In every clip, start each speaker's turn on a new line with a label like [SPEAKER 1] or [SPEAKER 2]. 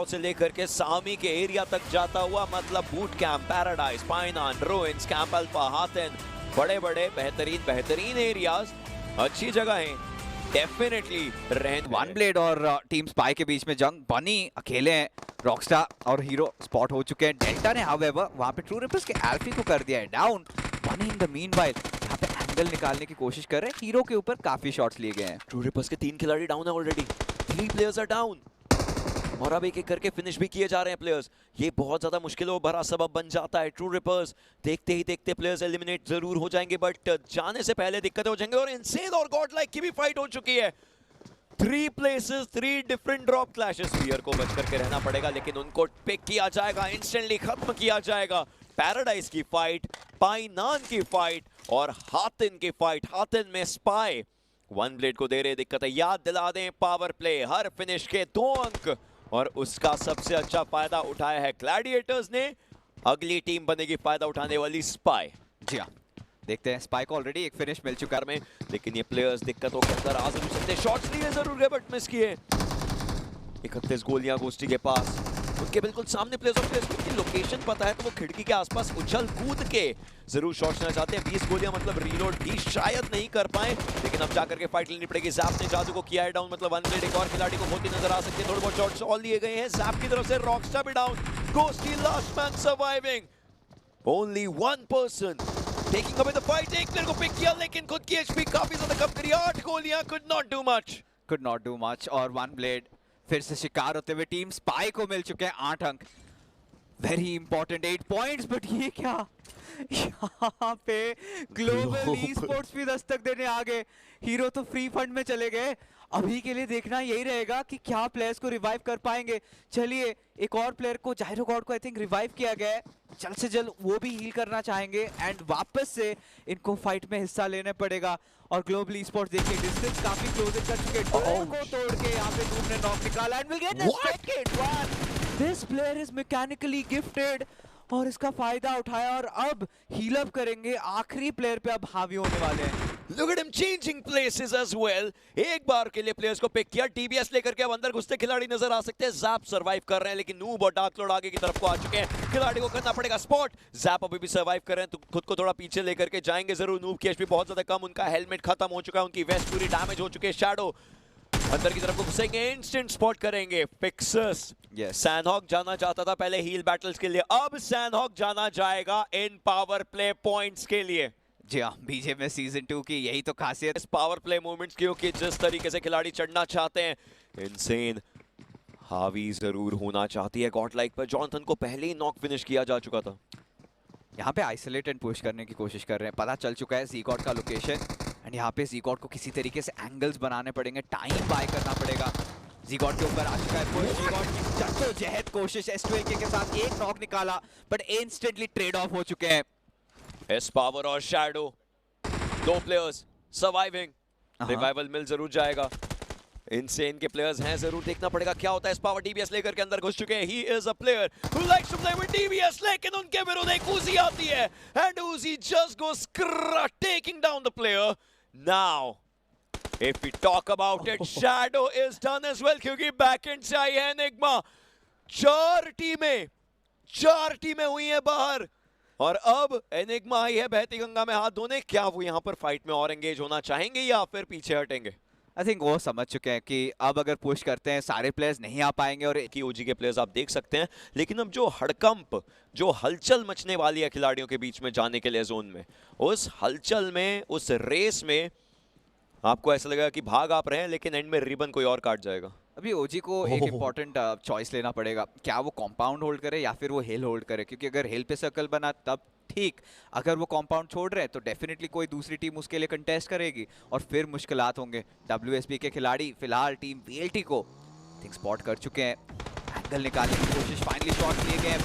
[SPEAKER 1] से लेकर के सामी के एरिया तक जाता हुआ, मतलब Boot Camp, Paradise, Pai Nan, Ruins, Camp Alpha, हाथन, बड़े बड़े बेहतरीन एरियाज, अच्छी जगह है डेफिनेटली।
[SPEAKER 2] वन ब्लेड और टीम स्पाई के बीच में जंग, बनी अकेले हैं, रॉकस्टार और हीरो स्पॉट हो चुके हैं। डेल्टा ने हावेवर वहां पे ट्रू रिपर्स के एल्फी को कर दिया है डाउन। बनी इन द मीनवाइल यहाँ पे एंगल निकालने की कोशिश कर रहे हैं, हीरो के ऊपर काफी शॉट्स लिए गए हैं।
[SPEAKER 1] ट्रू रिपर्स के 3 खिलाड़ी डाउन है ऑलरेडी, 3 प्लेयर्स आर डाउन और अब एक एक करके फिनिश भी किए जा रहे हैं प्लेयर्स। ये बहुत ज्यादा मुश्किलों भरा सबब बन जाता है। ट्रू रिपर्स देखते ही देखते प्लेयर्स एलिमिनेट जरूर हो जाएंगे, बट जाने से पहले दिक्कतें हो जाएंगे। और इनसेन और गॉड लाइक की भी फाइट हो चुकी है। 3 places, 3 different drop clashes. Fear को बच करके रहना पड़ेगा, लेकिन उनको पिक किया जाएगा, इंस्टेंटली खत्म किया जाएगा। पैराडाइज की फाइट, पाइनान की फाइट और हातिन की फाइट। हातिन में स्पाई वन ब्लेड को दे रहे दिक्कत है। याद दिला दें, पावर प्ले हर फिनिश के 2 अंक और उसका सबसे अच्छा फायदा उठाया है ग्लैडिएटर्स ने। अगली टीम बनेगी फायदा उठाने वाली स्पाई।
[SPEAKER 2] जी हाँ, देखते हैं। स्पाई को ऑलरेडी एक फिनिश मिल चुका है,
[SPEAKER 1] लेकिन ये प्लेयर्स दिक्कतों के अंदर आ जरूर सकते हैं। शॉट्स लिए जरूर गए बट मिस किए। 31 गोलियां गोस्टी के पास, उनके बिल्कुल सामने प्लेयर्स और प्लेयर्स की लोकेशन पता है तो वो खिड़की के आसपास उछल कूद के जरूर शॉट्स लेना चाहते हैं। 20 गोलियां मतलब रीलोड भी शायद नहीं कर पाए, लेकिन अब जाकर के फाइट लेनी पड़ेगी। जैप ने जादू को किया है डाउन, मतलब वन ब्लेड एक और खिलाड़ी को होती नजर आ सकती है। थोड़े बहुत शॉट्स ऑल लिए गए हैं जैप की तरफ से। रॉकस्टार भी down, Ghosty last man surviving. Only one person taking away the fight. एक प्लेयर को पिक किया, लेकिन खुद की एचपी काफी ज्यादा कम करी। 8 गोलियां कुड नॉट डू मच
[SPEAKER 2] और वन ब्लेड फिर से शिकार होते हुए टीम स्पाई को मिल चुके हैं 8 अंक। वेरी इंपॉर्टेंट 8 पॉइंट्स, बट ये क्या, यहाँ पे ग्लोबल ई स्पोर्ट्स भी दस्तक देने आ गए। हीरो तो फ्री फंड में चले गए। अभी के लिए देखना यही रहेगा कि क्या प्लेयर्स को रिवाइव कर पाएंगे। चलिए, एक और प्लेयर को, जायरो गॉड को आई थिंक रिवाइव किया गया है। जल्द से जल्द वो भी हील करना चाहेंगे एंड वापस से इनको फाइट में हिस्सा लेने पड़ेगा। और ग्लोबल ई स्पोर्ट्स देखिए डिस्टेंस काफी क्लोज कर चुके हैं। डोर को तोड़ के यहाँ पे धूम ने नॉक निकाला and will get the second one. This player is mechanically gifted और इसका फायदा उठाया और अब हील अप करेंगे। आखिरी प्लेयर पे अब हावी होने वाले हैं।
[SPEAKER 1] Look at him changing places as well. एक बार के लिए प्लेयर्स को पिक किया, टीबीएस लेकर के अब अंदर घुसते खिलाड़ी नजर आ सकते हैं। जैप सर्वाइव कर रहे हैं, लेकिन नूब और डार्क लॉर्ड आगे की तरफ को आ चुके हैं। खिलाड़ी को करना पड़ेगा स्पॉट। जैप अभी भी सर्वाइव कर रहे हैं, तो खुद को थोड़ा पीछे लेकर के जाएंगे जरूर। नूब की एचपी बहुत ज्यादा कम, उनका हेलमेट खत्म हो चुका है, उनकी वेस्ट पूरी डैमेज हो चुकी है। शैडो अंदर की तरफ को घुसेंगे, इंस्टेंट स्पॉट करेंगे। पिक्सस सैनहॉक जाना चाहता था पहले हील बैटल्स के लिए, अब सैनहॉक जाना जाएगा इन पावर प्ले पॉइंट्स के लिए।
[SPEAKER 2] जी हाँ, बीजे में सीजन 2 की यही तो खासियत
[SPEAKER 1] इस पावर प्ले मोमेंट्स की, क्योंकि जिस तरीके से खिलाड़ी चढ़ना चाहते हैं, इनसेन हावी जरूर होना चाहती है गॉड लाइक पर। जॉनथन को पहले ही नॉक फिनिश किया जा चुका था।
[SPEAKER 2] यहाँ पे आइसोलेट एंड पुश करने की कोशिश कर रहे हैं। पता चल चुका है ज़ीगॉड का लोकेशन एंड यहाँ पे ज़ीगॉड को किसी तरीके से एंगल्स बनाने पड़ेंगे, टाइम बाय करना पड़ेगा। ज़ीगॉड के ऊपर आ चुका है पुश। ज़ीगॉड की जद्दोजहद कोशिश S2AK के साथ, एक नॉक निकाला बट इंस्टेंटली ट्रेड ऑफ हो चुके हैं।
[SPEAKER 1] एस पावर और शैडो 2 प्लेयर्स सर्वाइविंग। रिवाइवल मिल जरूर जाएगा। इनसेन के प्लेयर्स हैं, जरूर देखना पड़ेगा क्या होता है। इस पावर डीबीएस लेकर के अंदर घुस चुके हैं। He is a player who likes to play with DBS, लेकिन उनके विरुद्ध एक उजी आती है and Uzi just goes taking down the player. Now if we talk about it, Shadow is done as well, क्योंकि बैकएंड से आई है एनिग्मा। 4 टीमें हुई हैं बाहर और अब एनिग्मा आई है बहती गंगा में हाथ धोने। क्या वो यहाँ पर फाइट में और एंगेज होना चाहेंगे या फिर पीछे हटेंगे?
[SPEAKER 2] आई थिंक वो समझ चुके हैं कि अब अगर पुश करते हैं सारे प्लेयर्स नहीं आ पाएंगे। और
[SPEAKER 1] की ओजी के प्लेयर्स आप देख सकते हैं, लेकिन अब जो हड़कंप, जो हलचल मचने वाली है खिलाड़ियों के बीच में जाने के लिए जोन में, उस हलचल में, उस रेस में आपको ऐसा लगेगा कि भाग आप रहे हैं, लेकिन एंड में रिबन कोई और काट जाएगा।
[SPEAKER 2] अभी ओजी को एक इंपॉर्टेंट चॉइस लेना पड़ेगा। क्या वो कंपाउंड होल्ड करे या फिर वो हिल होल्ड करे? क्योंकि अगर हिल पे सर्कल बना तब ठीक, अगर वो कंपाउंड छोड़ रहे हैं तो डेफिनेटली कोई दूसरी टीम उसके लिए कंटेस्ट करेगी और फिर मुश्किलात होंगे। WSP के खिलाड़ी फिलहाल टीम VLT को थिंक स्पॉट कर चुके हैं। एंगल निकालने की कोशिश, फाइनली शॉट लिए गए।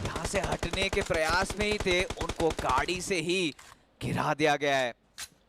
[SPEAKER 2] यहाँ से हटने के प्रयास में ही थे, उनको गाड़ी से ही गिरा दिया गया है।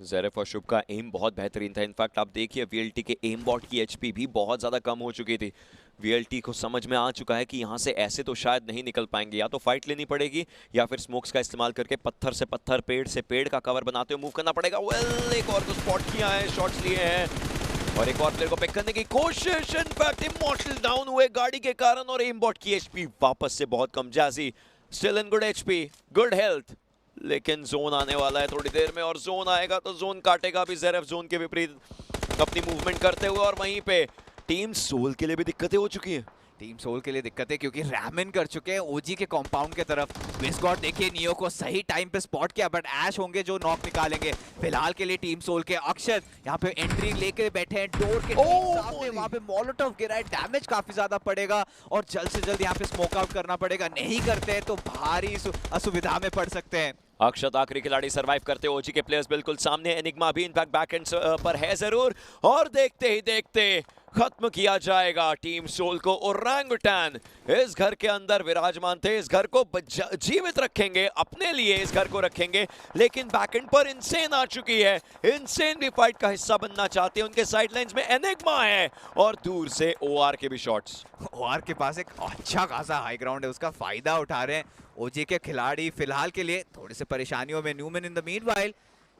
[SPEAKER 1] ज़ेरेफ और शुभ का एम बहुत बेहतरीन था। इनफैक्ट आप देखिए VLT के एम बॉट की HP भी बहुत ज़्यादा कम हो चुकी थी। VLT को समझ में आ चुका है कि यहाँ से ऐसे तो शायद नहीं निकल पाएंगे, या तो फाइट लेनी पड़ेगी या फिर स्मोक्स का इस्तेमाल करके पत्थर से पत्थर, पेड़ से पेड़ का कवर बनाते हुए मूव करना पड़ेगा। वेल, एक और तो स्पॉट किया है, शॉट्स लिए हैं और एक और प्लेयर को पिक करने की कोशिश, इनफैक्ट इमॉर्टल डाउन हुए गाड़ी के कारण और एमबॉट की एचपी वापस से बहुत कम। Jazzy still in good HP, good health, लेकिन जोन आने वाला है थोड़ी देर में और जोन आएगा तो जोन काटेगा भी ज़ेरेफ जोन के विपरीत अपनी मूवमेंट करते हुए। और वहीं पे टीम सोल के लिए भी दिक्कतें हो चुकी हैं।
[SPEAKER 2] टीम सोल के लिए दिक्कत है क्योंकि रैमिन कर चुके हैं ओजी के कंपाउंड के तरफ। विस्कॉट देखिए नियो को सही टाइम पे स्पॉट किया, बट ऐश होंगे जो नॉक निकालेंगे। फिलहाल के लिए टीम सोल के अक्षत यहाँ पे एंट्री लेके बैठे हैं डोर के सामने, वहाँ पे मोलोटोव गिरा है, डैमेज काफी ज्यादा पड़ेगा और जल्द से जल्द यहाँ पे स्मोक आउट करना पड़ेगा। नहीं करते हैं तो भारी असुविधा में पड़ सकते हैं।
[SPEAKER 1] अक्षत आखिरी खिलाड़ी सरवाइव करते, ओजी के प्लेयर्स बिल्कुल सामने, एनिग्मा भी इनफैक्ट बैक एंड पर है जरूर। और देखते ही देखते खत्म किया जाएगा टीम सोल को। ओरंगुटैन इस घर के अंदर विराजमान थे, इस घर को जीवित रखेंगे, अपने लिए इस घर को रखेंगे, लेकिन बैकएंड पर इनसेन आ चुकी है। इनसेन भी फाइट का हिस्सा बनना चाहते हैं, उनके साइडलाइंस में एनिग्मा है और दूर से ओआर के भी शॉट्स।
[SPEAKER 2] ओआर के पास एक अच्छा खासा हाई ग्राउंड है, उसका फायदा उठा रहे हैं ओजी के खिलाड़ी। फिलहाल के लिए थोड़े से परेशानियों में Newman in the meanwhile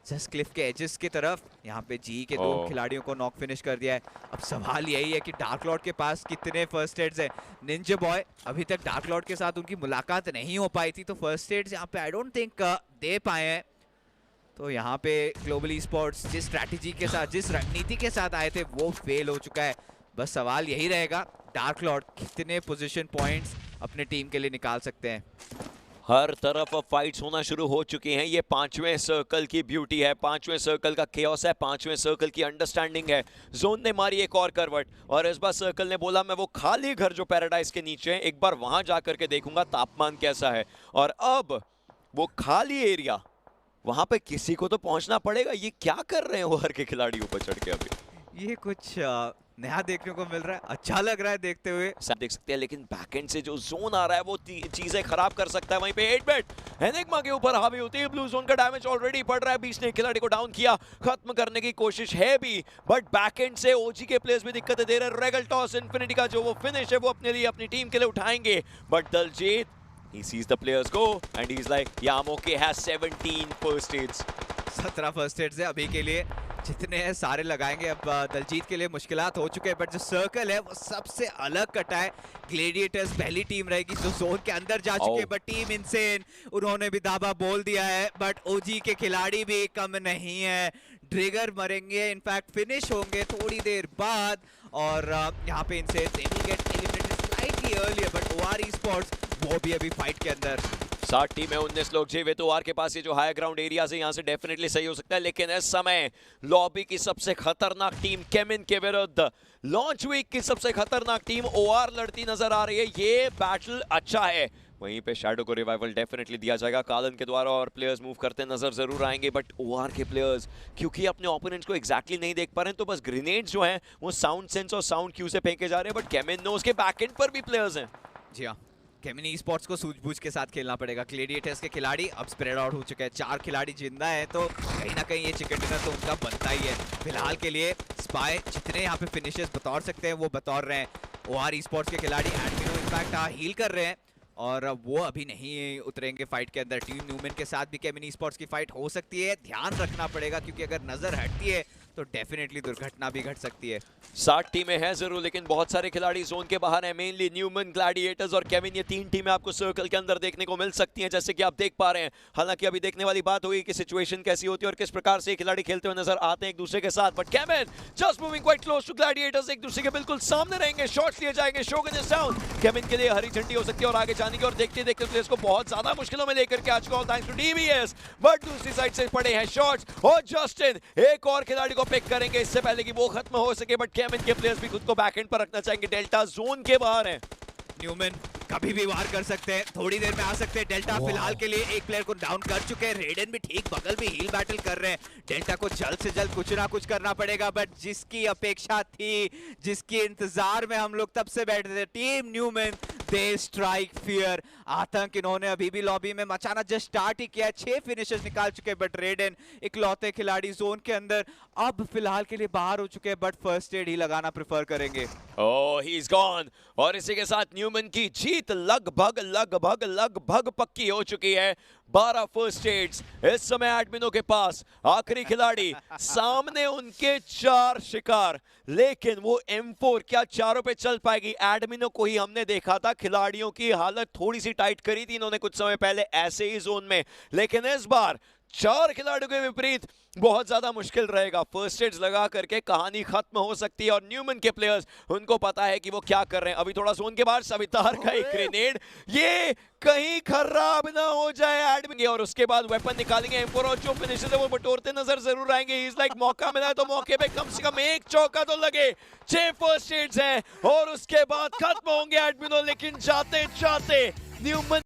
[SPEAKER 2] just Cliff के एजेस की तरफ यहाँ पे जी के दो खिलाड़ियों को नॉक फिनिश कर दिया है। अब सवाल यही है कि डार्क लॉर्ड के पास कितने फर्स्ट एड्स हैं। निंजा बॉय अभी तक डार्क लॉर्ड के साथ उनकी मुलाकात नहीं हो पाई थी, तो फर्स्ट एड्स यहाँ पे आई डोंट थिंक दे पाए हैं। तो यहाँ पे ग्लोबल ई-स्पोर्ट्स जिस स्ट्रैटेजी के साथ, जिस रणनीति के साथ आए थे वो फेल हो चुका है। बस सवाल यही रहेगा डार्क लॉर्ड कितने पोजीशन पॉइंट्स अपने टीम के लिए निकाल सकते हैं।
[SPEAKER 1] हर तरफ फाइट्स होना शुरू हो चुकी हैं। ये 5वें सर्कल की ब्यूटी है, 5वें सर्कल का केओस है, 5वें सर्कल की अंडरस्टैंडिंग है। जोन ने मारी एक और करवट और इस बार सर्कल ने बोला मैं वो खाली घर जो पैराडाइज के नीचे है एक बार वहां जाकर के देखूंगा तापमान कैसा है। और अब वो खाली एरिया, वहां पे किसी को तो पहुंचना पड़ेगा। ये क्या कर रहे हैं वो हर के खिलाड़ी ऊपर चढ़ के? अभी
[SPEAKER 2] ये कुछ नया देखने को मिल रहा है, अच्छा लग रहा है देखते हुए।
[SPEAKER 1] देख सकते हैं, लेकिन बैकएंड से जो जोन आ रहा है वो चीजें खराब कर सकता है। वहीं पे 8-बिट एनिग्मा के ऊपर हावी होती है, ब्लू जोन का डैमेज ऑलरेडी पड़ रहा है। बीच ने खिलाड़ी को डाउन किया, खत्म करने की कोशिश है भी, बट बैकएंड से ओजी के प्लेयर्स भी दिक्कतें दे रहे हैं। रेगल टॉस इन्फिनिटी का जो वो फिनिश है वो अपने लिए, अपनी टीम के लिए उठाएंगे, but Daljit he sees the players go and he's like yeah I'm okay, has 17 first aids।
[SPEAKER 2] 17 first ads है अभी के लिए, जितने हैं सारे लगाएंगे। अब दलजीत के लिए मुश्किलात हो चुके हैं, बट जो सर्कल है वो सबसे अलग कटा है। ग्लेडिएटर्स पहली टीम रहेगी जो जोन के अंदर जा चुके हैं, बट टीम इनसेन उन्होंने भी दावा बोल दिया है। बट ओजी के खिलाड़ी भी कम नहीं है, ट्रिगर मरेंगे, इनफैक्ट फिनिश होंगे थोड़ी देर बाद। और यहाँ पे insane they will get eliminated slightly earlier, but OR esports वो भी अभी फाइट के अंदर।
[SPEAKER 1] 60 टीम में 19 लोग जीवित। तो ओआर के पास ये जो हाई ग्राउंड एरिया है यहाँ से डेफिनेटली सही हो सकता है, लेकिन इस समय लॉबी की सबसे खतरनाक टीम केमिन के विरुद्ध लॉन्च वीक की सबसे खतरनाक टीम ओआर लड़ती नजर आ रही है। ये बैटल अच्छा है। वहीं पे शैडो को रिवाइवल डेफिनेटली दिया जाएगा कालन के द्वारा और प्लेयर्स मूव करते नजर जरूर आएंगे, बट ओआर के प्लेयर्स क्योंकि अपने ओपोनेंट्स को एग्जैक्टली नहीं देख पा रहे हैं, तो बस ग्रेनेड्स जो हैं वो साउंड सेंस और साउंड क्यू से फेंके जा रहे हैं। बट केमिन नोज के बैकएंड पर भी प्लेयर्स हैं।
[SPEAKER 2] जी हाँ, केमिन ई-स्पोर्ट्स को सूझबूझ के साथ खेलना पड़ेगा। ग्लेडिएटर्स के खिलाड़ी अब स्प्रेड आउट हो चुके हैं, 4 खिलाड़ी जिंदा है, तो कहीं ना कहीं ये चिकन डिनर तो उनका बनता ही है। फिलहाल के लिए स्पाई जितने यहाँ पे फिनिशर्स बतौर सकते हैं वो बतौर रहे हैं। ओआर ई-स्पोर्ट्स के खिलाड़ी एडमिनो इनफैक्ट हील कर रहे हैं और वो अभी नहीं उतरेंगे फाइट के अंदर। टीम न्यूमन के साथ भी केमिन ई-स्पोर्ट्स की फाइट हो सकती है, ध्यान रखना पड़ेगा क्योंकि अगर नजर हटती है तो डेफिनेटली दुर्घटना भी घट सकती है।
[SPEAKER 1] 60 टीमें हैं जरूर, लेकिन बहुत सारे खिलाड़ी जोन के बाहर हैं। मेनली न्यूमन, ग्लैडिएटर्स और केविन, ये 3 टीमें आपको सर्कल के अंदर देखने को मिल सकती हैं, जैसे कि आप देख पा रहे हैं। हालांकि अभी देखने वाली बात होगी कि सिचुएशन कैसी होती है और किस प्रकार से खिलाड़ी खेलते हुए नजर आते हैं एक दूसरे के साथ। But Kevin just moving quite close to Gladiators, एक दूसरे के बिल्कुल सामने रहेंगे, शॉट्स लिए जाएंगे। शोगन इज डाउन, केविन के लिए हरी झंडी हो सकती है और आगे जाने की, और देखते देखते प्लेयर्स को बहुत ज्यादा मुश्किलों में लेकर के आ चुका थैंक्स टू डीवीएस। बट दूसरी साइड से पड़े हैं शॉट्स और जस्टिन एक और खिलाड़ी को पिक करेंगे इससे पहले कि वो खत्म हो सके, बट केविन के प्लेयर्स भी खुद को बैकएंड पर रखना चाहेंगे। डेल्टा जोन के बाहर है।
[SPEAKER 2] न्यूमन कभी भी वार कर सकते हैं, थोड़ी देर में आ सकते हैं। डेल्टा फिलहाल के लिए एक प्लेयर को डाउन कर चुके हैं। रेडन भी ठीक बगल में हील बैटल कर रहे हैं। डेल्टा को जल्द से जल्द कुछ ना कुछ करना पड़ेगा, बट जिसकी अपेक्षा थी, जिसकी इंतजार में हम लोग तब से बैठे थे, team Neumann they strike fear. आतंक इन्होंने अभी भी लॉबी में मचाना जस्ट स्टार्ट ही किया है। 6 फिनिशर्स निकाल चुके हैं, बट रेडन इकलौते खिलाड़ी जोन के अंदर अब फिलहाल के लिए बाहर हो चुके हैं, बट फर्स्ट एड ही लगाना प्रेफर करेंगे।
[SPEAKER 1] ओह ही इज गॉन, और इसी के साथ न्यूमन की जीत लगभग लगभग लगभग पक्की हो चुकी है। 12 फर्स्ट एड्स इस समय एडमिनो के पास। आखिरी खिलाड़ी सामने उनके 4 शिकार, लेकिन वो M4 क्या चारों पे चल पाएगी? एडमिनो को ही हमने देखा था, खिलाड़ियों की हालत थोड़ी सी टाइट करी थी इन्होंने कुछ समय पहले ऐसे ही जोन में, लेकिन इस बार 4 खिलाड़ियों के विपरीत बहुत ज्यादा मुश्किल रहेगा। फर्स्ट एड्स लगा करके कहानी खत्म हो सकती है और न्यूमन के प्लेयर्स, उनको पता है कि वो क्या कर रहे हैं। अभी थोड़ा जोन के बाहर सवितार का एक ग्रेनेड, ये कहीं खराब ना हो जाए एडमिन, और उसके बाद वेपन निकालेंगे M4 और जो फिनिशर है वो बटोरते नजर जरूर आएंगे। इज लाइक मौका मिला है तो मौके पे कम से कम एक चौका तो लगे। 6 फर्स्ट एड्स हैं और उसके बाद खत्म होंगे एडमिनो, लेकिन जाते जाते न्यूमन